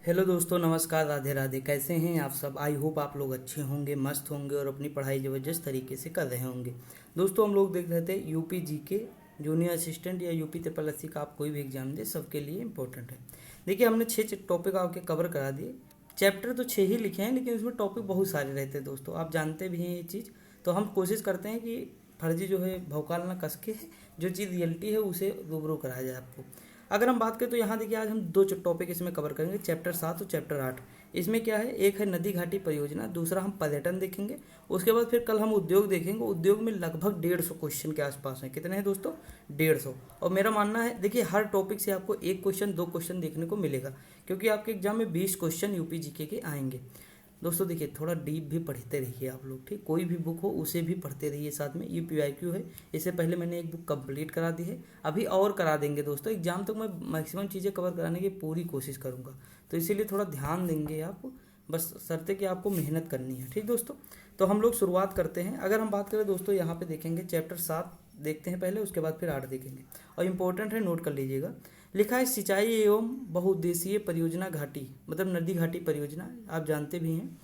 Hello दोस्तों, नमस्कार, राधे राधे। कैसे हैं आप सब? आई होप आप लोग अच्छे होंगे, मस्त होंगे और अपनी पढ़ाई ज़बरदस्त तरीके से कर रहे होंगे। दोस्तों, हम लोग देख रहे थे यूपी जीके जूनियर असिस्टेंट या यूपी ट्रिपल एससी का आप कोई भी एग्जाम दे, सबके लिए इंपॉर्टेंट है। देखिए, हमने 6 टॉपिक आपके कवर करा दिए। चैप्टर तो 6 ही लिखे हैं, लेकिन उसमें टॉपिक बहुत सारे रहते हैं दोस्तों, आप जानते भी हैं ये चीज़। तो हम कोशिश करते हैं कि फर्जी जो है भौकाल ना कस के, जो चीज़ रियलिटी है उसे रूबरू कराया जाए आपको। अगर हम बात करें तो यहाँ देखिए, आज हम 2 टॉपिक इसमें कवर करेंगे, चैप्टर 7 और चैप्टर 8। इसमें क्या है, एक है नदी घाटी परियोजना, दूसरा हम पर्यटन देखेंगे। उसके बाद फिर कल हम उद्योग देखेंगे। उद्योग में लगभग 150 क्वेश्चन के आसपास हैं। कितने हैं दोस्तों? 150। और मेरा मानना है, देखिए, हर टॉपिक से आपको 1 क्वेश्चन 2 क्वेश्चन देखने को मिलेगा, क्योंकि आपके एग्जाम में 20 क्वेश्चन यूपी जीके के आएंगे। दोस्तों देखिए, थोड़ा डीप भी पढ़ते रहिए आप लोग, ठीक? कोई भी बुक हो उसे भी पढ़ते रहिए साथ में। यूपीआईक्यू है, इससे पहले मैंने एक बुक कंप्लीट करा दी है, अभी और करा देंगे दोस्तों। एग्जाम तक मैं मैक्सिमम चीज़ें कवर कराने की पूरी कोशिश करूँगा, तो इसीलिए थोड़ा ध्यान देंगे आप, बस शर्त कि आपको मेहनत करनी है, ठीक दोस्तों? तो हम लोग शुरुआत करते हैं। अगर हम बात करें दोस्तों, यहाँ पे देखेंगे चैप्टर 7 देखते हैं पहले, उसके बाद फिर 8 देखेंगे। और इम्पोर्टेंट है, नोट कर लीजिएगा। लिखा है सिंचाई एवं बहुउद्देशीय परियोजना घाटी, मतलब नदी घाटी परियोजना, आप जानते भी हैं।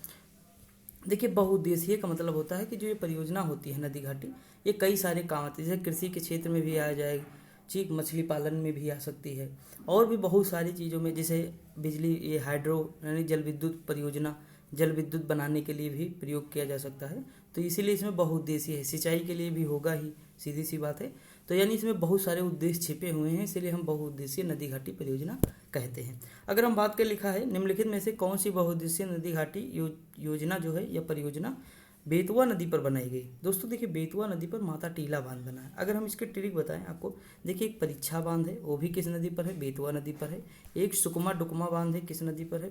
देखिए, बहुउद्देशीय का मतलब होता है कि जो ये परियोजना होती है नदी घाटी, ये कई सारे काम आते हैं। जैसे कृषि के क्षेत्र में भी आ जाएगी, ठीक, मछली पालन में भी आ सकती है, और भी बहुत सारी चीज़ों में, जैसे बिजली, ये हाइड्रो यानी जल विद्युत परियोजना, जल विद्युत बनाने के लिए भी प्रयोग किया जा सकता है। तो इसीलिए इसमें बहुउद्देशीय है, सिंचाई के लिए भी होगा ही, सीधी सी बात है। तो यानी इसमें बहुत सारे उद्देश्य छिपे हुए हैं, इसलिए हम बहुउद्देशीय नदी घाटी परियोजना कहते हैं। अगर हम बात कर, लिखा है निम्नलिखित में से कौन सी बहुउद्देशीय नदी घाटी योजना जो है या परियोजना बेतवा नदी पर बनाई गई? दोस्तों देखिए, बेतवा नदी पर माता टीला बांध बना है। अगर हम इसके ट्रिक बताएं आपको, देखिए, एक परीक्षा बांध है, वो भी किस नदी पर है? बेतवा नदी पर है। एक सुकमा डुकमा बांध है, किस नदी पर है?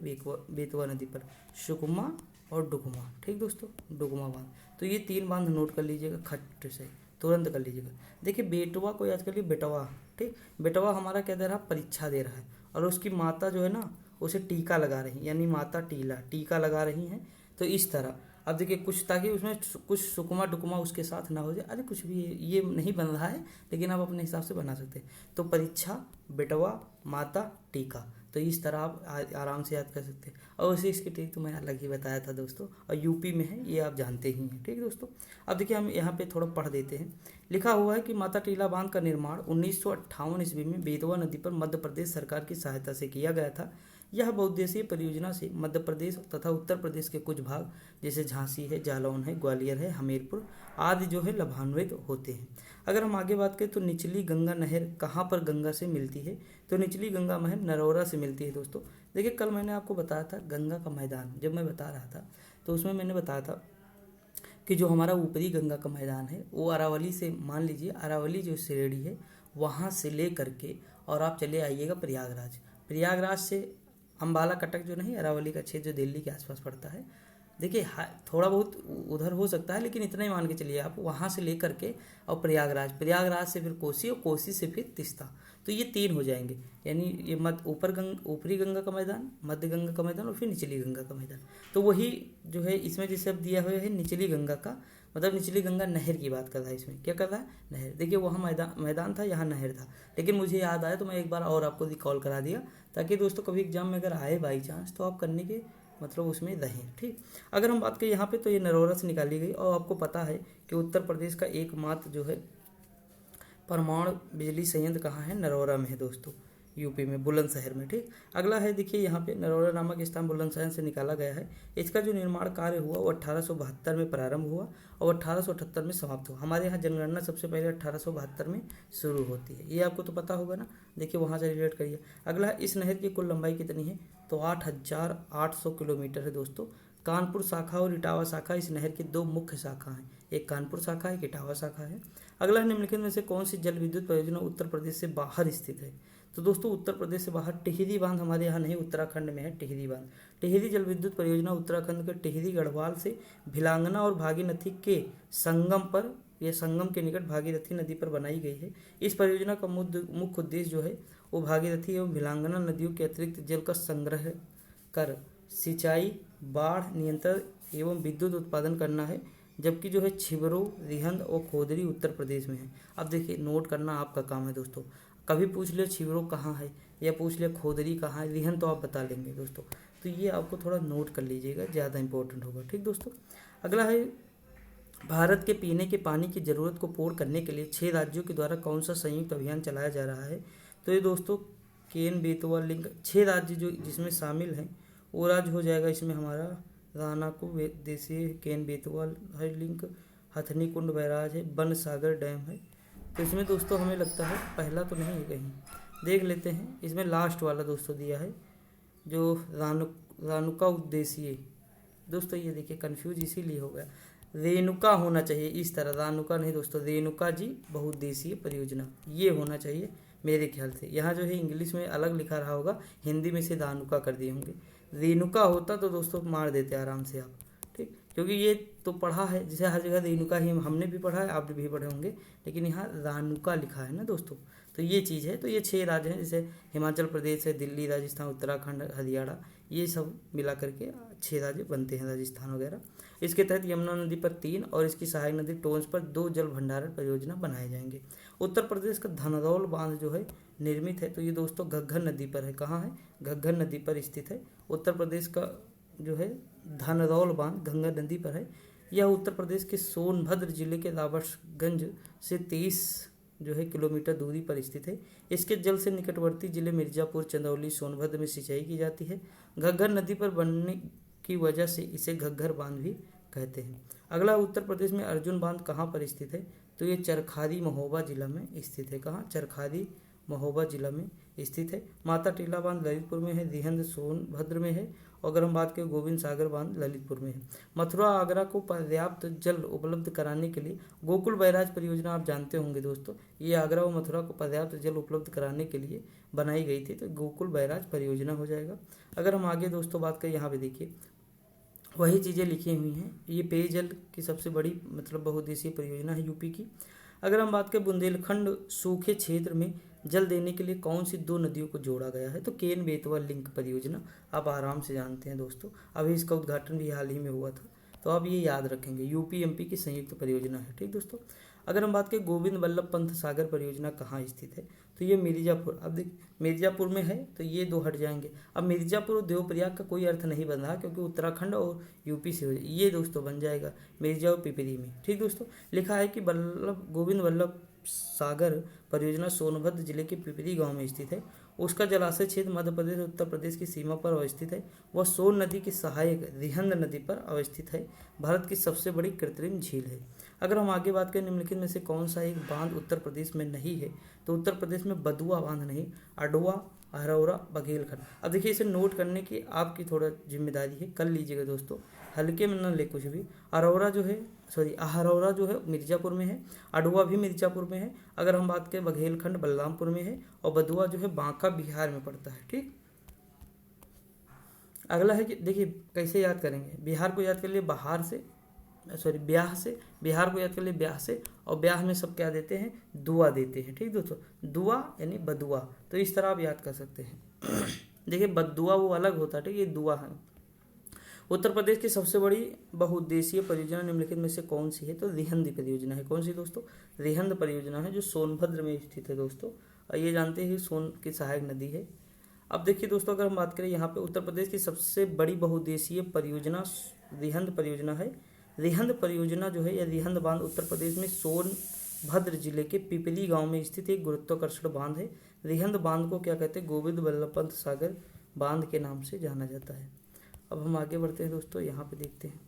बेतवा नदी पर। सुकमा और डुकमा, ठीक दोस्तों, डुकमा बांध। तो ये 3 बांध नोट कर लीजिएगा, खट से तुरंत कर लीजिएगा। देखिए, बेटवा को याद कर लीजिए, बेटवा, ठीक। बेटवा हमारा क्या दे रहा है? परीक्षा दे रहा है, और उसकी माता जो है ना, उसे टीका लगा रही, यानी माता टीला टीका लगा रही हैं। तो इस तरह अब देखिए कुछ, ताकि उसमें कुछ सुकमा डुकमा उसके साथ ना हो जाए। अरे कुछ भी ये नहीं बन रहा है, लेकिन आप अपने हिसाब से बना सकते हैं। तो परीक्षा, बेटवा, माता, टीका, तो इस तरह आप आराम से याद कर सकते हैं। और वैसे इसकी ट्रिक तो मैं अलग ही बताया था दोस्तों, और यूपी में है, ये आप जानते ही हैं, ठीक दोस्तों। अब देखिए, हम यहाँ पे थोड़ा पढ़ देते हैं। लिखा हुआ है कि माता टीला बांध का निर्माण 1958 ईस्वी में बेतवा नदी पर मध्य प्रदेश सरकार की सहायता से किया गया था। यह बहुउद्देशीय परियोजना से मध्य प्रदेश तथा उत्तर प्रदेश के कुछ भाग, जैसे झांसी है, जालौन है, ग्वालियर है, हमीरपुर आदि जो है लाभान्वित होते हैं। अगर हम आगे बात करें तो निचली गंगा नहर कहाँ पर गंगा से मिलती है? तो निचली गंगा नहर नरौरा से मिलती है दोस्तों। देखिए, कल मैंने आपको बताया था गंगा का मैदान, जब मैं बता रहा था तो उसमें मैंने बताया था कि जो हमारा ऊपरी गंगा का मैदान है वो अरावली से, मान लीजिए अरावली जो श्रेणी है वहाँ से ले करके और आप चले आइएगा प्रयागराज। प्रयागराज से अम्बाला कटक जो नहीं, अरावली का क्षेत्र जो दिल्ली के आसपास पड़ता है, देखिए थोड़ा बहुत उधर हो सकता है, लेकिन इतना ही मान के चलिए आप, वहाँ से लेकर के और प्रयागराज से फिर कोसी, और कोसी से फिर तीस्ता। तो ये 3 हो जाएंगे, यानी ये ऊपरी गंगा का मैदान, मध्य गंगा का मैदान और फिर निचली गंगा का मैदान। तो वही जो है इसमें जैसे अब दिया हुआ है निचली गंगा का, मतलब निचली गंगा नहर की बात कर रहा है। इसमें क्या कर रहा है? नहर। देखिए, वहाँ मैदान था, यहाँ नहर था, लेकिन मुझे याद आया तो मैं एक बार और आपको रिकॉल करा दिया, ताकि दोस्तों कभी एग्जाम में अगर आए बाई चांस तो आप करने के मतलब उसमें रहें, ठीक। अगर हम बात करें यहाँ पे, तो ये नरौरा से निकाली गई, और आपको पता है कि उत्तर प्रदेश का एकमात्र जो है परमाणु बिजली संयंत्र कहाँ है? नरौरा में है दोस्तों, यूपी में, बुलंदशहर में, ठीक। अगला है, देखिए यहाँ पे नरौरा नामक स्थान बुलंदशहर से निकाला गया है। इसका जो निर्माण कार्य हुआ वो 1872 में प्रारंभ हुआ और 1878 में समाप्त हुआ। हमारे यहाँ जनगणना सबसे पहले 1872 में शुरू होती है, ये आपको तो पता होगा ना। देखिए, वहाँ से रिलेट करिए। अगला, इस नहर की कुल लंबाई कितनी है? तो 8800 किलोमीटर है दोस्तों। कानपुर शाखा और इटावा शाखा इस नहर की 2 मुख्य शाखा हैं, एक कानपुर शाखा है, एक इटावा शाखा है। अगला, निम्नलिखित में से कौन सी जल विद्युत परियोजना उत्तर प्रदेश से बाहर स्थित है? तो दोस्तों, उत्तर प्रदेश से बाहर टिहरी बांध हमारे यहाँ नहीं, उत्तराखंड में है टिहरी बांध। टिहरी जल विद्युत परियोजना उत्तराखंड के टिहरी गढ़वाल से भिलांगना और भागीरथी के संगम पर, यह संगम के निकट भागीरथी नदी पर बनाई गई है। इस परियोजना का मुख्य उद्देश्य जो है वो भागीरथी एवं भिलांगना नदियों के अतिरिक्त जल का संग्रह कर सिंचाई, बाढ़ नियंत्रण एवं विद्युत उत्पादन करना है। जबकि जो है छिबरो, रिहंद और खोदरी उत्तर प्रदेश में है। अब देखिए, नोट करना आपका काम है दोस्तों। कभी पूछ ले छिबरो कहाँ है, या पूछ लिया खोदरी कहाँ है, रिहंद तो आप बता लेंगे दोस्तों। तो ये आपको थोड़ा नोट कर लीजिएगा, ज़्यादा इंपॉर्टेंट होगा। ठीक दोस्तों, अगला है भारत के पीने के पानी की ज़रूरत को पूर्ण करने के लिए 6 राज्यों के द्वारा कौन सा संयुक्त अभियान चलाया जा रहा है। तो ये दोस्तों केन बेतवा लिंक 6 राज्य जो जिसमें शामिल हैं वो राज्य हो जाएगा इसमें हमारा रानाको देसी केन बेतवा है लिंक, हथनी कुंड बैराज है, बन सागर डैम है। तो इसमें दोस्तों हमें लगता है पहला तो नहीं है, कहीं देख लेते हैं। इसमें लास्ट वाला दोस्तों दिया है जो रानुका उद्देश्य दोस्तों, ये देखिए कंफ्यूज इसीलिए हो गया, रेणुका होना चाहिए इस तरह, रानुका नहीं दोस्तों, रेणुका जी बहुउद्देशीय परियोजना ये होना चाहिए मेरे ख्याल से। यहाँ जो है इंग्लिश में अलग लिखा रहा होगा, हिंदी में से रानुका कर दिए होंगे। रेणुका होता तो दोस्तों मार देते आराम से आप, ठीक, क्योंकि ये तो पढ़ा है जैसे हर जगह रेणुका ही हमने भी पढ़ा है, आप भी पढ़े होंगे, लेकिन यहाँ रानुका लिखा है ना दोस्तों। तो ये चीज़ है। तो ये 6 राज्य हैं, जैसे हिमाचल प्रदेश है, दिल्ली, राजस्थान, उत्तराखंड, हरियाणा, ये सब मिला करके 6 राज्य बनते हैं, राजस्थान वगैरह। इसके तहत यमुना नदी पर 3 और इसकी सहायक नदी टोंस पर 2 जल भंडारण परियोजना बनाए जाएंगे। उत्तर प्रदेश का धनरौल बांध जो है निर्मित है, तो ये दोस्तों घग्गर नदी पर है। कहाँ है? घग्गर नदी पर स्थित है। उत्तर प्रदेश का जो है धनरौल बांध घग्गर नदी पर है। यह उत्तर प्रदेश के सोनभद्र जिले के राबर्ट्सगंज से 23 जो है किलोमीटर दूरी पर स्थित है। इसके जल से निकटवर्ती जिले मिर्जापुर, चंदौली, सोनभद्र में सिंचाई की जाती है। घग्गर नदी पर बनने की वजह से इसे घग्गर बांध भी कहते हैं। अगला उत्तर प्रदेश में अर्जुन बांध कहाँ पर स्थित है? तो ये चरखारी महोबा जिला में स्थित है। कहाँ? चरखारी महोबा जिला में स्थित है। माता टीला बांध ललितपुर में है, रिहंद सोनभद्र में है। और अगर हम बात करें गोविंद सागर बांध ललितपुर में है। मथुरा आगरा को पर्याप्त जल उपलब्ध कराने के लिए गोकुल बैराज परियोजना आप जानते होंगे दोस्तों, ये आगरा और मथुरा को पर्याप्त जल उपलब्ध कराने के लिए बनाई गई थी, तो गोकुल बैराज परियोजना हो जाएगा। अगर हम आगे दोस्तों बात करें, यहाँ पे देखिए वही चीज़ें लिखी हुई हैं। ये पेयजल की सबसे बड़ी मतलब बहुउद्देशीय परियोजना है यूपी की। अगर हम बात करें बुंदेलखंड सूखे क्षेत्र में जल देने के लिए कौन सी 2 नदियों को जोड़ा गया है? तो केन बेतवा लिंक परियोजना, आप आराम से जानते हैं दोस्तों, अभी इसका उद्घाटन भी हाल ही में हुआ था, तो आप ये याद रखेंगे, यूपी एमपी की संयुक्त परियोजना है। ठीक दोस्तों, अगर हम बात करें गोविंद वल्लभ पंत सागर परियोजना कहाँ स्थित है? तो ये मिर्जापुर, अब देख मिर्जापुर में है, तो ये 2 हट जाएंगे। अब मिर्जापुर और देवप्रयाग का कोई अर्थ नहीं बन रहा, क्योंकि उत्तराखंड और यूपी से हो जाए, ये दोस्तों बन जाएगा मिर्जा और पिपरी में। ठीक दोस्तों, लिखा है कि गोविंद वल्लभ सागर परियोजना सोनभद्र जिले के पिपरी गांव में स्थित है। उसका जलाशय क्षेत्र मध्य प्रदेश और उत्तर प्रदेश की सीमा पर अवस्थित है। वह सोन नदी की सहायक रिहंद नदी पर अवस्थित है। भारत की सबसे बड़ी कृत्रिम झील है। अगर हम आगे बात करें निम्नलिखित में से कौन सा एक बांध उत्तर प्रदेश में नहीं है? तो उत्तर प्रदेश में बदुआ बांध नहीं, अडवा, अहरौरा, बघेलखंड। अब देखिए इसे नोट करने की आपकी थोड़ा जिम्मेदारी है, कर लीजिएगा दोस्तों, हल्के में न ले कुछ भी। अहरौरा जो है मिर्जापुर में है, अडवा भी मिर्जापुर में है। अगर हम बात करें बघेलखंड बलरामपुर में है, और बदुआ जो है बांका बिहार में पड़ता है। ठीक, अगला है कि देखिए कैसे याद करेंगे, बिहार को याद कर लिए ब्याह से, बिहार को याद कर लिए ब्याह से, और ब्याह में सब क्या देते हैं? दुआ देते हैं। ठीक दोस्तों, दुआ यानी बदुआ, तो इस तरह आप याद कर सकते हैं। देखिए बदुआ वो अलग होता है, ठीक, ये दुआ है। उत्तर प्रदेश की सबसे बड़ी बहुउद्देशीय परियोजना निम्नलिखित में से कौन सी है? तो रिहंद परियोजना है। कौन सी दोस्तों? रिहंद परियोजना है, जो सोनभद्र में स्थित है दोस्तों, और ये जानते हैं सोन की सहायक नदी है। अब देखिए दोस्तों, अगर हम बात करें यहाँ पे उत्तर प्रदेश की सबसे बड़ी बहुउद्देशीय परियोजना रिहंद परियोजना है। रिहंद परियोजना जो है, यह रिहंद बांध उत्तर प्रदेश में सोनभद्र जिले के पिपली गांव में स्थित एक गुरुत्वाकर्षण बांध है। रिहंद बांध को क्या कहते हैं? गोविंद वल्लभ पंत सागर बांध के नाम से जाना जाता है। अब हम आगे बढ़ते हैं दोस्तों, यहाँ पे देखते हैं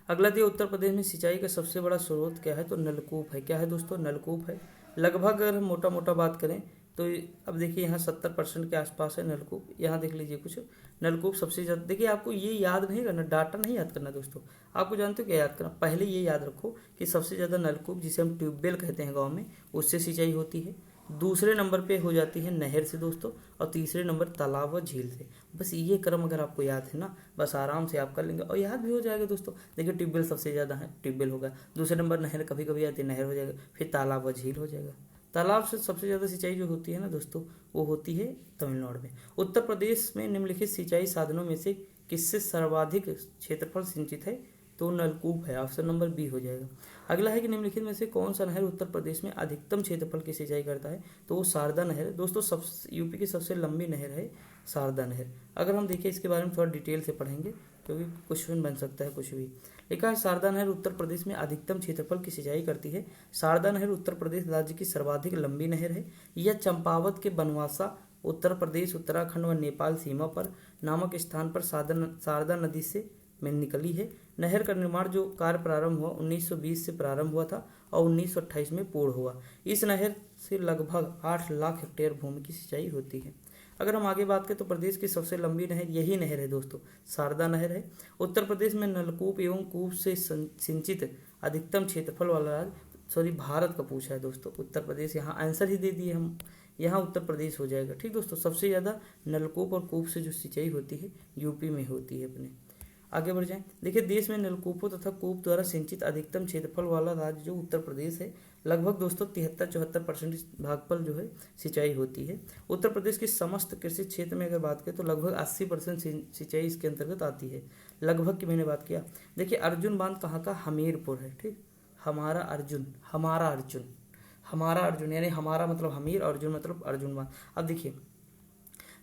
अगला दिया, उत्तर प्रदेश में सिंचाई का सबसे बड़ा स्रोत क्या है? तो नलकूप है। क्या है दोस्तों? नलकूप है। लगभग अगर हम मोटा मोटा बात करें तो अब देखिए यहाँ 70% के आसपास है नलकूप। यहाँ देख लीजिए कुछ नलकूप सबसे ज़्यादा। देखिए आपको ये याद नहीं करना, डाटा नहीं याद करना दोस्तों, आपको जानते हो क्या याद करना? पहले ये याद रखो कि सबसे ज़्यादा नलकूप, जिसे हम ट्यूबवेल कहते हैं गाँव में, उससे सिंचाई होती है। दूसरे नंबर पे हो जाती है नहर से दोस्तों, और तीसरे नंबर तालाब व झील से। बस ये क्रम अगर आपको याद है ना, बस आराम से आप कर लेंगे और याद भी हो जाएगा दोस्तों। देखिए ट्यूबवेल सबसे ज़्यादा है, ट्यूबवेल होगा, दूसरे नंबर नहर कभी कभी आती है, नहर हो जाएगा, फिर तालाब व झील हो जाएगा। तालाब से सबसे ज़्यादा सिंचाई जो होती है ना दोस्तों, वो होती है तमिलनाडु में। उत्तर प्रदेश में निम्नलिखित सिंचाई साधनों में से किससे सर्वाधिक क्षेत्रफल सिंचित है? तो नलकूप है, ऑप्शन नंबर बी हो जाएगा। अगला है कि निम्नलिखित में से कौन सा नहर उत्तर प्रदेश में अधिकतम क्षेत्रफल की सिंचाई करता है, तो वो शारदा नहर है दोस्तों। सब यूपी की सबसे लंबी नहर है शारदा नहर। अगर हम देखिए इसके बारे में थोड़ा डिटेल से पढ़ेंगे क्योंकि क्वेश्चन बन सकता है कुछ भी। लिखा है शारदा नहर उत्तर प्रदेश में अधिकतम क्षेत्रफल की सिंचाई करती है। शारदा नहर उत्तर प्रदेश राज्य की सर्वाधिक लंबी नहर है। यह चंपावत के बनवासा उत्तर प्रदेश, उत्तराखंड व नेपाल सीमा पर नामक स्थान पर शारदा नदी से में निकली है। नहर का निर्माण जो कार्य प्रारंभ हुआ 1920 से प्रारंभ हुआ था और 1928 में पूर्ण हुआ। इस नहर से लगभग 8 लाख हेक्टेयर भूमि की सिंचाई होती है। अगर हम आगे बात करें तो प्रदेश की सबसे लंबी नहर यही नहर है दोस्तों, शारदा नहर है। उत्तर प्रदेश में नलकूप एवं कूप से सिंचित अधिकतम क्षेत्रफल वाला राज्य भारत का पूछा है दोस्तों। उत्तर प्रदेश यहाँ आंसर ही दे दिए हम, यहाँ उत्तर प्रदेश हो जाएगा। ठीक दोस्तों, सबसे ज़्यादा नलकूप और कूप से जो सिंचाई होती है यूपी में होती है। अपने आगे बढ़ जाएं। देखिए देश में नलकूपों तथा कूप द्वारा सिंचित अधिकतम क्षेत्रफल वाला राज्य जो उत्तर प्रदेश है। लगभग दोस्तों 73-74% भागफल जो है सिंचाई होती है। उत्तर प्रदेश के समस्त कृषि क्षेत्र में अगर बात करें तो लगभग 80% सिंचाई इसके अंतर्गत आती है। लगभग की मैंने बात किया। देखिए अर्जुन बांध कहाँ का, हमीरपुर है। ठीक, हमारा अर्जुन, हमारा अर्जुन, हमारा अर्जुन यानी हमारा मतलब हमीर, अर्जुन मतलब अर्जुन बांध। अब देखिए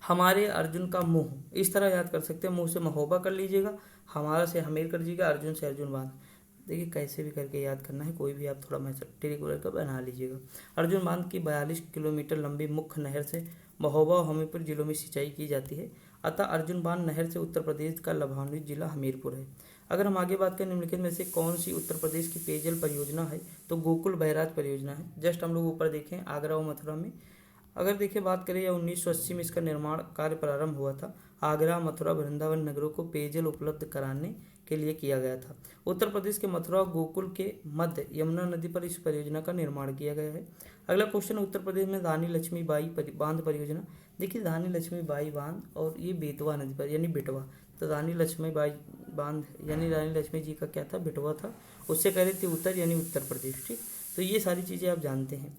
हमारे अर्जुन का मुंह इस तरह याद कर सकते हैं, मुंह से महोबा कर लीजिएगा, हमारा से हमीर कर लीजिएगा, अर्जुन से अर्जुन बांध। देखिए कैसे भी करके याद करना है, कोई भी आप थोड़ा मैथमेटिकल का बना लीजिएगा। अर्जुन बांध की 42 किलोमीटर लंबी मुख्य नहर से महोबा और हमीरपुर जिलों में सिंचाई की जाती है। अतः अर्जुन बांध नहर से उत्तर प्रदेश का लाभान्वित जिला हमीरपुर है। अगर हम आगे बात करें निम्नलिखित में से कौन सी उत्तर प्रदेश की पेयजल परियोजना है, तो गोकुल बैराज परियोजना है। जस्ट हम लोग ऊपर देखें आगरा और मथुरा में। अगर देखिए बात करें या 1980 में इसका निर्माण कार्य प्रारंभ हुआ था। आगरा, मथुरा, वृंदावन नगरों को पेयजल उपलब्ध कराने के लिए किया गया था। उत्तर प्रदेश के मथुरा और गोकुल के मध्य यमुना नदी पर इस परियोजना का निर्माण किया गया है। अगला क्वेश्चन, उत्तर प्रदेश में रानी लक्ष्मीबाई बांध परियोजना। देखिए रानी लक्ष्मीबाई बांध और ये बेतवा नदी पर यानी बेटवा, तो रानी लक्ष्मीबाई बांध यानी रानी लक्ष्मी जी का क्या था, बेटवा था। उससे कह रहे थे उत्तर यानी उत्तर प्रदेश। ठीक, तो ये सारी चीज़ें आप जानते हैं।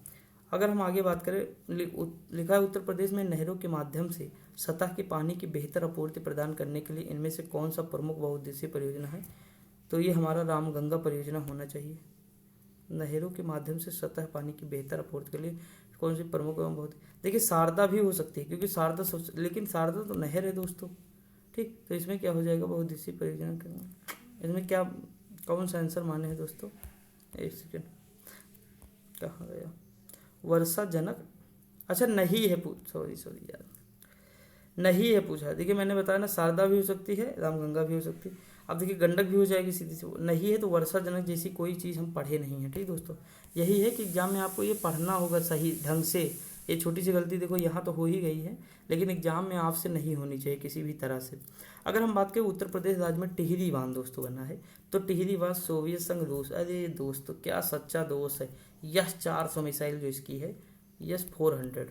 अगर हम आगे बात करें, लिखा है उत्तर प्रदेश में नहरों के माध्यम से सतह के पानी की बेहतर आपूर्ति प्रदान करने के लिए इनमें से कौन सा प्रमुख बहुउद्देशीय परियोजना है, तो ये हमारा रामगंगा परियोजना होना चाहिए। नहरों के माध्यम से सतह पानी की बेहतर आपूर्ति के लिए कौन सी प्रमुख एवं बहुत, देखिए शारदा भी हो सकती है क्योंकि शारदा लेकिन शारदा तो नहर है दोस्तों। ठीक, तो इसमें क्या हो जाएगा, बहुउद्देशीय परियोजना करना। इसमें क्या कौन सा आंसर माने हैं दोस्तों, एक सेकेंड कहाँ गया, वर्षा जनक, अच्छा नहीं है सॉरी यार, नहीं है पूछा। देखिए मैंने बताया ना, शारदा भी हो सकती है, रामगंगा भी हो सकती है। अब देखिए गंडक भी हो जाएगी सीधी से, नहीं है तो वर्षा जनक जैसी कोई चीज़ हम पढ़े नहीं है। ठीक दोस्तों, यही है कि एग्जाम में आपको ये पढ़ना होगा सही ढंग से। ये छोटी सी गलती देखो यहाँ तो हो ही गई है, लेकिन एग्जाम में आपसे नहीं होनी चाहिए किसी भी तरह से। अगर हम बात करें उत्तर प्रदेश राज्य में टिहरी बांध दोस्तों बना है, तो टिहरी बांध सोवियत संघ रूस, अरे दोस्तों क्या सच्चा दोस्त है। यस 400 मिसाइल जो इसकी है, यस 400,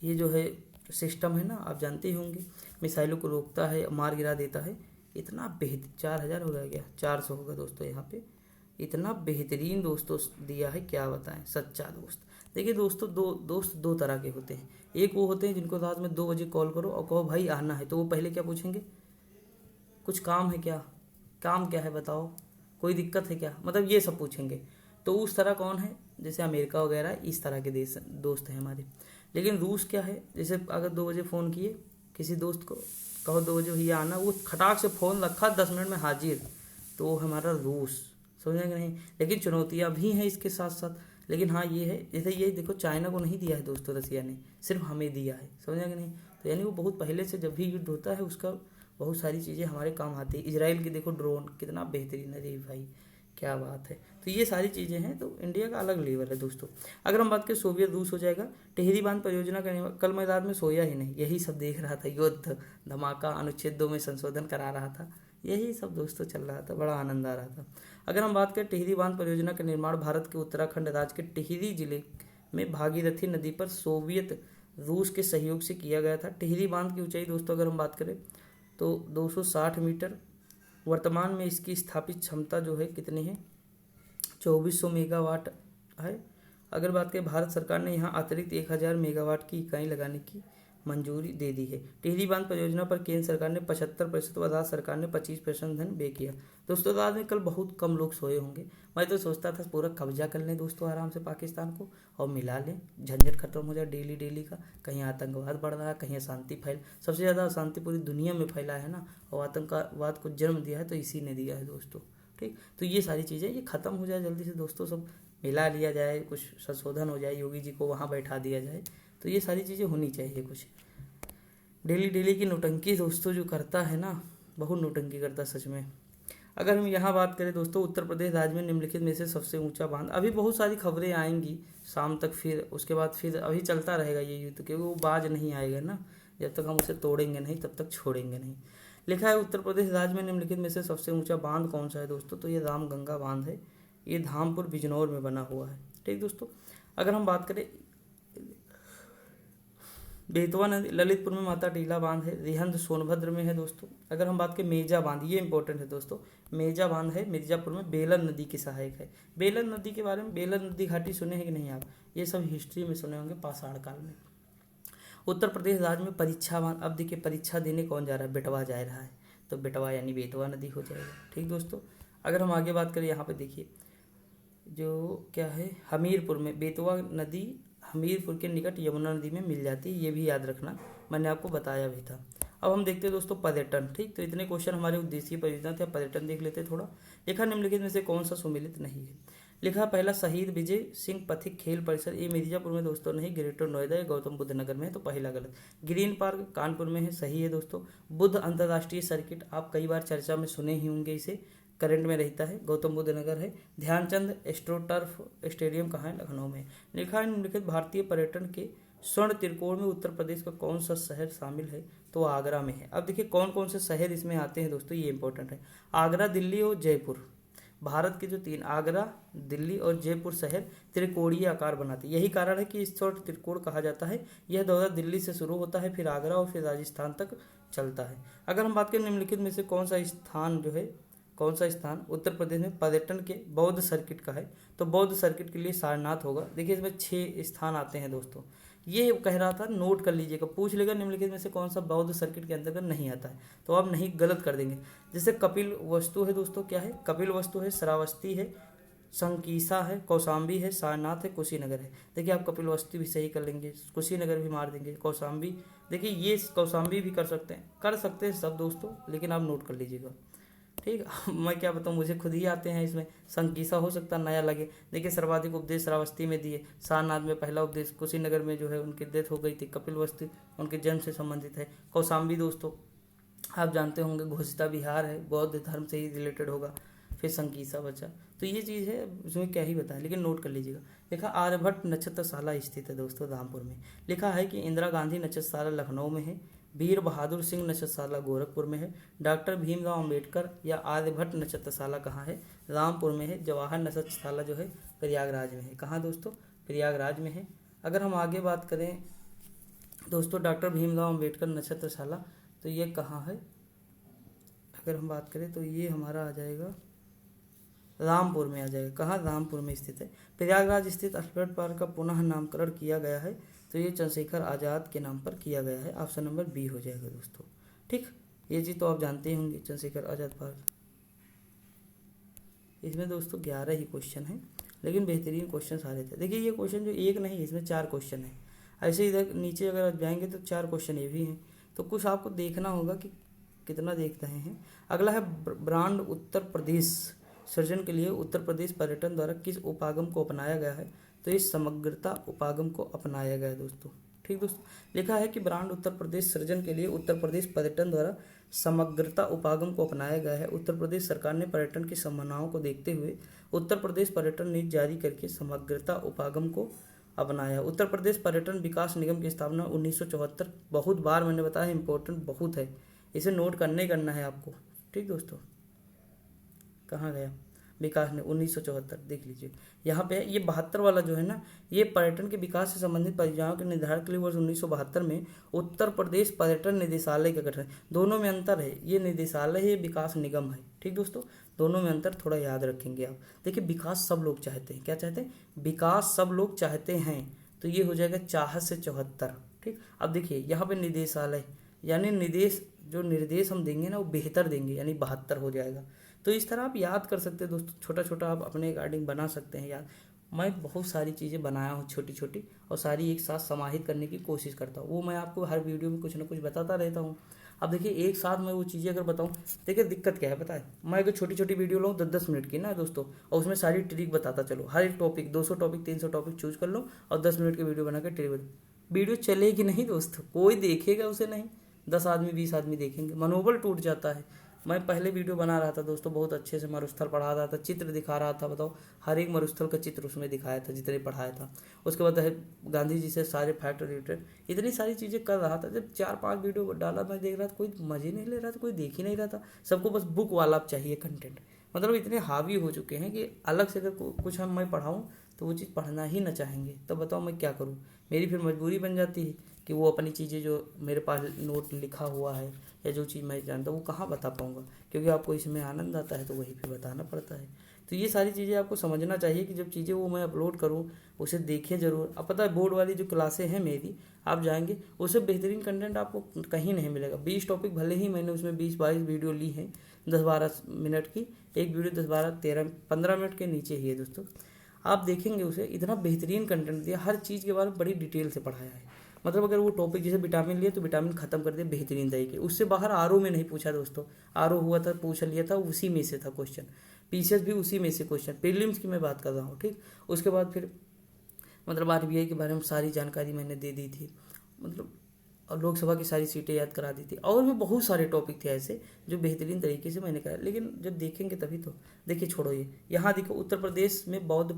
ये जो है सिस्टम है ना, आप जानते ही होंगे, मिसाइलों को रोकता है, मार गिरा देता है। इतना बेहतर 4000 हो गया, 400 होगा दोस्तों यहाँ पे। इतना बेहतरीन दोस्तों दिया है, क्या बताएं, सच्चा दोस्त। देखिए दोस्तों दोस्त दो तरह के होते हैं। एक वो होते हैं जिनको रात में 2 बजे कॉल करो और कहो भाई आना है, तो वो पहले क्या पूछेंगे, कुछ काम है क्या, काम क्या है बताओ, कोई दिक्कत है क्या, मतलब ये सब पूछेंगे। तो उस तरह कौन है, जैसे अमेरिका वगैरह, इस तरह के देश दोस्त हैं हमारे। लेकिन रूस क्या है, जैसे अगर 2 बजे फ़ोन किए किसी दोस्त को, कहो 2 बजे भैया आना, वो खटाक से फ़ोन रखा 10 मिनट में हाजिर, तो वो हमारा रूस, समझेंगे नहीं। लेकिन चुनौतियाँ भी हैं इसके साथ साथ। लेकिन हाँ ये है, जैसे ये देखो चाइना को नहीं दिया है दोस्तों रसिया ने, सिर्फ हमें दिया है, समझेंगे नहीं। तो यानी वो बहुत पहले से जब भी युद्ध होता है उसका बहुत सारी चीज़ें हमारे काम आती है। इजराइल की देखो ड्रोन कितना बेहतरीन है, रे भाई क्या बात है। तो ये सारी चीज़ें हैं, तो इंडिया का अलग लेवल है दोस्तों। अगर हम बात करें सोवियत रूस हो जाएगा। टिहरी बांध परियोजना का कल मैं रात में सोया ही नहीं, यही सब देख रहा था, युद्ध धमाका, अनुच्छेद 2 में संशोधन करा रहा था, यही सब दोस्तों चल रहा था, बड़ा आनंद आ रहा था। अगर हम बात करें टिहरी बांध परियोजना का निर्माण भारत के उत्तराखंड राज्य के टिहरी जिले में भागीरथी नदी पर सोवियत रूस के सहयोग से किया गया था। टिहरी बांध की ऊंचाई दोस्तों अगर हम बात करें तो 260 मीटर। वर्तमान में इसकी स्थापित क्षमता जो है कितनी है, 2400 मेगावाट है। अगर बात करें भारत सरकार ने यहाँ अतिरिक्त 1000 मेगावाट की इकाई लगाने की मंजूरी दे दी है। टिहरी बांध परियोजना पर केंद्र सरकार ने 75% व राज्य सरकार ने 25% धन व्यय किया। दोस्तों रात में कल बहुत कम लोग सोए होंगे। मैं तो सोचता था पूरा कब्जा कर लें दोस्तों आराम से पाकिस्तान को और मिला लें, झंझट खत्म हो जाए डेली डेली का। कहीं आतंकवाद बढ़ रहा है, कहीं अशांति फैल, सबसे ज़्यादा अशांति पूरी दुनिया में फैला है ना, और आतंकवाद को जन्म दिया है तो इसी ने दिया है दोस्तों। ठीक, तो ये सारी चीज़ें ये ख़त्म हो जाए जल्दी से दोस्तों, सब मिला लिया जाए, कुछ संशोधन हो जाए, योगी जी को वहाँ बैठा दिया जाए, तो ये सारी चीज़ें होनी चाहिए। कुछ डेली डेली की नौटंकी दोस्तों जो करता है ना, बहुत नौटंकी करता सच में। अगर हम यहाँ बात करें दोस्तों, उत्तर प्रदेश राज्य में निम्नलिखित में से सबसे ऊंचा बांध, अभी बहुत सारी खबरें आएंगी शाम तक, फिर उसके बाद फिर अभी चलता रहेगा ये युद्ध, क्योंकि वो बाज नहीं आएगा ना, जब तक हम उसे तोड़ेंगे नहीं तब तक छोड़ेंगे नहीं। लिखा है उत्तर प्रदेश राज्य में निम्नलिखित में से सबसे ऊंचा बांध कौन सा है दोस्तों, तो ये रामगंगा बांध है, ये धामपुर बिजनौर में बना हुआ है। ठीक दोस्तों, अगर हम बात करें बेतवा नदी ललितपुर में माता टीला बांध है, रिहंद सोनभद्र में है दोस्तों। अगर हम बात करें मेजा बांध, ये इंपॉर्टेंट है दोस्तों, मेजा बांध है मिर्जापुर में, बेलन नदी की सहायक है। बेलन नदी के बारे में, बेलन नदी घाटी सुने हैं कि नहीं आप, ये सब हिस्ट्री में सुने होंगे पाषाण काल में। उत्तर प्रदेश राज्य में परीक्षा बांध, अब देखिए परीक्षा देने कौन जा रहा है, बेटवा जा रहा है, तो बेटवा यानी बेतवा नदी हो जाएगा। ठीक दोस्तों, अगर हम आगे बात करें यहाँ पे देखिए जो क्या है, हमीरपुर में बेतवा नदी हमीरपुर के निकट यमुना नदी में मिल जाती है, ये भी याद रखना, मैंने आपको बताया भी था। अब हम देखते हैं दोस्तों पर्यटन। ठीक, तो इतने क्वेश्चन हमारे उद्देश्य परियोजना थे, पर्यटन देख लेते थोड़ा। लिखा निम्नलिखित में से कौन सा सुमेलित नहीं है। लिखा पहला शहीद विजय सिंह पथिक खेल परिसर, ये मिर्जापुर में दोस्तों नहीं, ग्रेटर नोएडा या गौतम बुद्ध नगर में है, तो पहला गलत। ग्रीन पार्क कानपुर में है, सही है दोस्तों। बुद्ध अंतर्राष्ट्रीय सर्किट, आप कई बार चर्चा में सुने ही होंगे, इसे करंट में रहता है, गौतम बुद्ध नगर है। ध्यानचंद एस्ट्रोटर्फ स्टेडियम कहाँ है, लखनऊ में। लिखा है निम्नलिखित भारतीय पर्यटन के स्वर्ण त्रिकोण में उत्तर प्रदेश का कौन सा शहर शामिल है, तो आगरा में है। अब देखिए कौन कौन से शहर इसमें आते हैं दोस्तों, ये इंपॉर्टेंट है। आगरा, दिल्ली और जयपुर, भारत के जो तीन, आगरा, दिल्ली और जयपुर शहर त्रिकोणीय आकार बनाते हैं। यही कारण है कि इस स्वर्ण त्रिकोण कहा जाता है। यह दौरा दिल्ली से शुरू होता है, फिर आगरा और फिर राजस्थान तक चलता है। अगर हम बात करें निम्नलिखित में से कौन सा स्थान उत्तर प्रदेश में पर्यटन के बौद्ध सर्किट का है, तो बौद्ध सर्किट के लिए सारनाथ होगा। देखिए इसमें 6 स्थान आते हैं दोस्तों, ये कह रहा था, नोट कर लीजिएगा, पूछ लेगा निम्नलिखित में से कौन सा बौद्ध सर्किट के अंतर्गत नहीं आता है, तो आप नहीं गलत कर देंगे। जैसे कपिल वस्तु है दोस्तों, क्या है, कपिल वस्तु है, श्रावस्ती है, संकीसा है, कौशाम्बी है, सारनाथ है, कुशीनगर है। देखिए आप कपिल वस्तु भी सही कर लेंगे, कुशीनगर भी मार देंगे, कौशाम्बी, देखिए ये कौशाम्बी भी कर सकते हैं सब दोस्तों, लेकिन आप नोट कर लीजिएगा। ठीक, मैं क्या बताऊँ, मुझे खुद ही आते हैं इसमें, संकीसा हो सकता नया लगे। देखिए सर्वाधिक उपदेश श्रावस्ती में दिए, सारनाथ में पहला उपदेश, कुशीनगर में जो है उनकी डेथ हो गई थी, कपिल वस्तु उनके जन्म से संबंधित है। कौशाम्बी दोस्तों आप जानते होंगे घोषिता विहार है, बौद्ध धर्म से ही रिलेटेड होगा। फिर संकीसा बचा, तो ये चीज़ है, उसमें क्या ही बताएं, लेकिन नोट कर लीजिएगा। लिखा आर्यभट्ट नक्षत्रशाला स्थित है दोस्तों रामपुर में। लिखा है कि इंदिरा गांधी नक्षत्रशाला लखनऊ में है, वीर बहादुर सिंह नक्षत्रशाला गोरखपुर में है, डॉक्टर भीमराव अम्बेडकर या आर्यभट्ट नक्षत्रशाला कहाँ है, रामपुर में है। जवाहर नक्षत्रशाला जो है प्रयागराज में है। कहाँ दोस्तों, प्रयागराज में है। अगर हम आगे बात करें दोस्तों डॉक्टर भीमराव अम्बेडकर नक्षत्रशाला, तो ये कहाँ है, अगर हम बात करें तो ये हमारा आ जाएगा रामपुर में आ जाएगा। कहाँ, रामपुर में स्थित है। प्रयागराज स्थित अल्बर्ट पार्क का पुनः नामकरण किया गया है, तो ये चंद्रशेखर आज़ाद के नाम पर किया गया है। ऑप्शन नंबर बी हो जाएगा दोस्तों। ठीक, ये चीज़ तो आप जानते ही होंगे, चंद्रशेखर आज़ाद पार्क। इसमें दोस्तों 11 ही क्वेश्चन हैं, लेकिन बेहतरीन क्वेश्चन सारे थे। देखिए ये क्वेश्चन जो एक नहीं, इसमें 4 क्वेश्चन हैं। ऐसे इधर नीचे अगर आप जाएंगे तो 4 क्वेश्चन ये भी हैं, तो कुछ आपको देखना होगा कि कितना देख रहे हैं। अगला है ब्रांड उत्तर प्रदेश सृजन के लिए उत्तर प्रदेश पर्यटन द्वारा किस उपागम को अपनाया गया है, तो इस समग्रता उपागम को अपनाया गया है दोस्तों। ठीक दोस्तों, लिखा है कि ब्रांड उत्तर प्रदेश सृजन के लिए उत्तर प्रदेश पर्यटन द्वारा समग्रता उपागम को अपनाया गया है। उत्तर प्रदेश सरकार ने पर्यटन की संभावनाओं को देखते हुए उत्तर प्रदेश पर्यटन नीति जारी करके समग्रता उपागम को अपनाया। उत्तर प्रदेश पर्यटन विकास निगम की स्थापना 1974, बहुत बार मैंने बताया, इंपॉर्टेंट बहुत है, इसे नोट करना है आपको। ठीक दोस्तों, कहाँ गया विकास ने 1974, देख लीजिए यहाँ पे। ये 72 वाला जो है ना, ये पर्यटन के विकास से संबंधित परियोजनाओं के निर्धारण के लिए वर्ष 1972 में उत्तर प्रदेश पर्यटन निदेशालय का गठन। दोनों में अंतर है, ये निदेशालय है, ये विकास निगम है। ठीक दोस्तों, दोनों में अंतर थोड़ा याद रखेंगे आप। देखिए विकास सब लोग चाहते हैं, क्या चाहते हैं, विकास सब लोग चाहते हैं, तो ये हो जाएगा चाहत से 74। ठीक। अब देखिए यहाँ पे निर्देशालय, यानी निर्देश हम देंगे ना वो बेहतर देंगे, यानी 72 हो जाएगा। तो इस तरह आप याद कर सकते हैं दोस्तों, छोटा छोटा आप अपने अकॉर्डिंग बना सकते हैं याद। मैं बहुत सारी चीज़ें बनाया हूँ छोटी छोटी, और सारी एक साथ समाहित करने की कोशिश करता हूँ, वो मैं आपको हर वीडियो में कुछ ना कुछ बताता रहता हूँ। अब देखिए एक साथ मैं वो चीज़ें अगर बताऊँ, देखिए दिक्कत क्या है पता है, मैं अगर छोटी छोटी वीडियो लाऊँ 10-10 मिनट की ना दोस्तों, और उसमें सारी ट्रिक बताता चलो, हर एक टॉपिक 200 टॉपिक 300 टॉपिक चूज कर लो और 10 मिनट की वीडियो बना कर ट्रिक बता, वीडियो चलेगी नहीं दोस्तों, कोई देखेगा उसे नहीं, 10 आदमी 20 आदमी देखेंगे, मनोबल टूट जाता है। मैं पहले वीडियो बना रहा था दोस्तों, बहुत अच्छे से मरुस्थल पढ़ा रहा था, चित्र दिखा रहा था, बताओ हर एक मरुस्थल का चित्र उसमें दिखाया था जितने पढ़ाया था। उसके बाद गांधी जी से सारे फैक्ट रिलेटेड इतनी सारी चीज़ें कर रहा था। जब 4-5 वीडियो डाला मैं देख रहा था, कोई मजे नहीं ले रहा था, कोई देख ही नहीं रहा था, सबको बस बुक वाला चाहिए कंटेंट। मतलब इतने हावी हो चुके हैं कि अलग से अगर कुछ मैं पढ़ाऊँ तो वो चीज़ पढ़ना ही ना चाहेंगे, तो बताओ मैं क्या करूँ। मेरी फिर मजबूरी बन जाती है कि वो अपनी चीज़ें जो मेरे पास नोट लिखा हुआ है या जो चीज़ मैं जानता हूँ वो कहाँ बता पाऊँगा, क्योंकि आपको इसमें आनंद आता है तो वहीं पे बताना पड़ता है। तो ये सारी चीज़ें आपको समझना चाहिए कि जब चीज़ें वो मैं अपलोड करूँ उसे देखें ज़रूर। अब पता है बोर्ड वाली जो क्लासें हैं मेरी, आप जाएंगे उससे बेहतरीन कंटेंट आपको कहीं नहीं मिलेगा। 20 टॉपिक भले ही मैंने उसमें 20-22 वीडियो ली हैं 10-12 मिनट की, एक वीडियो 10-12-13-15 मिनट के नीचे ही है दोस्तों। आप देखेंगे उसे इतना बेहतरीन कंटेंट दिया, हर चीज़ के बारे में बड़ी डिटेल से पढ़ाया है। मतलब अगर वो टॉपिक जैसे विटामिन लिए तो विटामिन खत्म कर दिया बेहतरीन तरीके, उससे बाहर आरओ में नहीं पूछा दोस्तों, आरओ हुआ था पूछ लिया था, उसी में से था क्वेश्चन, पीसीएस भी उसी में से क्वेश्चन, प्रीलिम्स की मैं बात कर रहा हूँ, ठीक। उसके बाद फिर मतलब आरबीआई के बारे में सारी जानकारी मैंने दे दी थी, मतलब और लोकसभा की सारी सीटें याद करा दी थी, और भी बहुत सारे टॉपिक थे ऐसे जो बेहतरीन तरीके से मैंने कराया। लेकिन जब देखेंगे तभी तो, देखिए छोड़ो ये, यहाँ देखो उत्तर प्रदेश में बौद्ध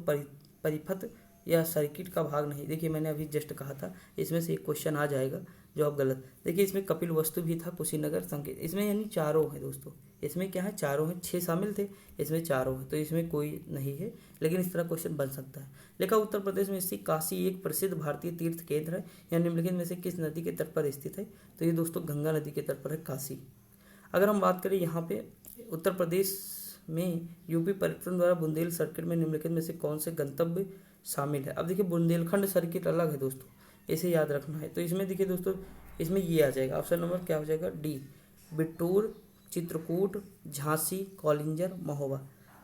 परिपथ या सर्किट का भाग नहीं, देखिए मैंने अभी जस्ट कहा था इसमें से एक क्वेश्चन आ जाएगा जो आप गलत। देखिए इसमें कपिल वस्तु भी था, कुशीनगर संकेत, इसमें यानी चारों है दोस्तों, इसमें क्या है चारों हैं, 6 शामिल थे, इसमें चारों है, तो इसमें कोई नहीं है, लेकिन इस तरह क्वेश्चन बन सकता है। लेकिन उत्तर प्रदेश में स्थित काशी एक प्रसिद्ध भारतीय तीर्थ केंद्र है, या निम्नलिखित में से किस नदी के तट पर स्थित है, तो ये दोस्तों गंगा नदी के तट पर है काशी। अगर हम बात करें यहाँ पे उत्तर प्रदेश में यूपी पर्यटन द्वारा बुंदेल सर्किट में निम्नलिखित में से कौन से गंतव्य शामिल है। अब देखिए बुंदेलखंड सर्किट अलग है दोस्तों, इसे याद रखना है। तो इसमें देखिए दोस्तों, इसमें ये आ जाएगा ऑप्शन नंबर क्या हो जाएगा, डी, बिट्टूर, चित्रकूट, झांसी, कौलिंजर, महोबा,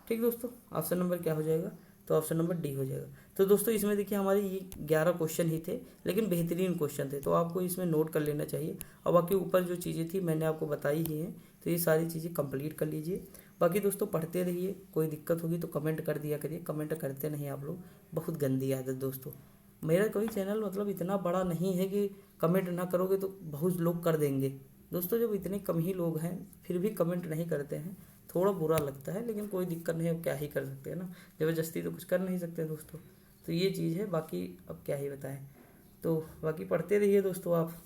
ठीक दोस्तों। ऑप्शन नंबर क्या हो जाएगा, तो ऑप्शन नंबर डी हो जाएगा। तो दोस्तों इसमें देखिए हमारे ये 11 क्वेश्चन ही थे, लेकिन बेहतरीन क्वेश्चन थे, तो आपको इसमें नोट कर लेना चाहिए। और बाकी ऊपर जो चीज़ें थी मैंने आपको बताई ही हैं, तो ये सारी चीज़ें कंप्लीट कर लीजिए। बाकी दोस्तों पढ़ते रहिए, कोई दिक्कत होगी तो कमेंट कर दिया करिए, कमेंट करते नहीं आप लोग, बहुत गंदी आदत दोस्तों। मेरा कोई चैनल मतलब इतना बड़ा नहीं है कि कमेंट ना करोगे तो बहुत लोग कर देंगे दोस्तों। जब इतने कम ही लोग हैं फिर भी कमेंट नहीं करते हैं, थोड़ा बुरा लगता है, लेकिन कोई दिक्कत नहीं, अब क्या ही कर सकते हैं ना, ज़बरदस्ती तो कुछ कर नहीं सकते दोस्तों। तो ये चीज़ है, बाकी अब क्या ही बताएं। तो बाकी पढ़ते रहिए दोस्तों, आप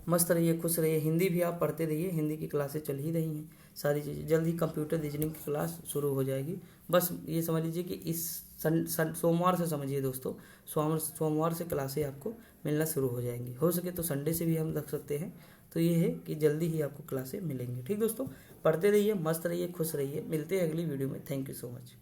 मस्त रहिए, खुश रहिए। हिंदी भी आप पढ़ते रहिए, हिंदी की क्लासें चल ही रही हैं, सारी चीज़ें। जल्द ही कंप्यूटर रीजनिंग की क्लास शुरू हो जाएगी। बस ये समझ लीजिए कि इस सोमवार से समझिए दोस्तों, सोमवार से क्लासें आपको मिलना शुरू हो जाएंगी। हो सके तो संडे से भी हम रख सकते हैं। तो ये है कि जल्दी ही आपको क्लासें मिलेंगी, ठीक दोस्तों। पढ़ते रहिए, मस्त रहिए, खुश रहिए। मिलते हैं अगली वीडियो में। Thank you so much.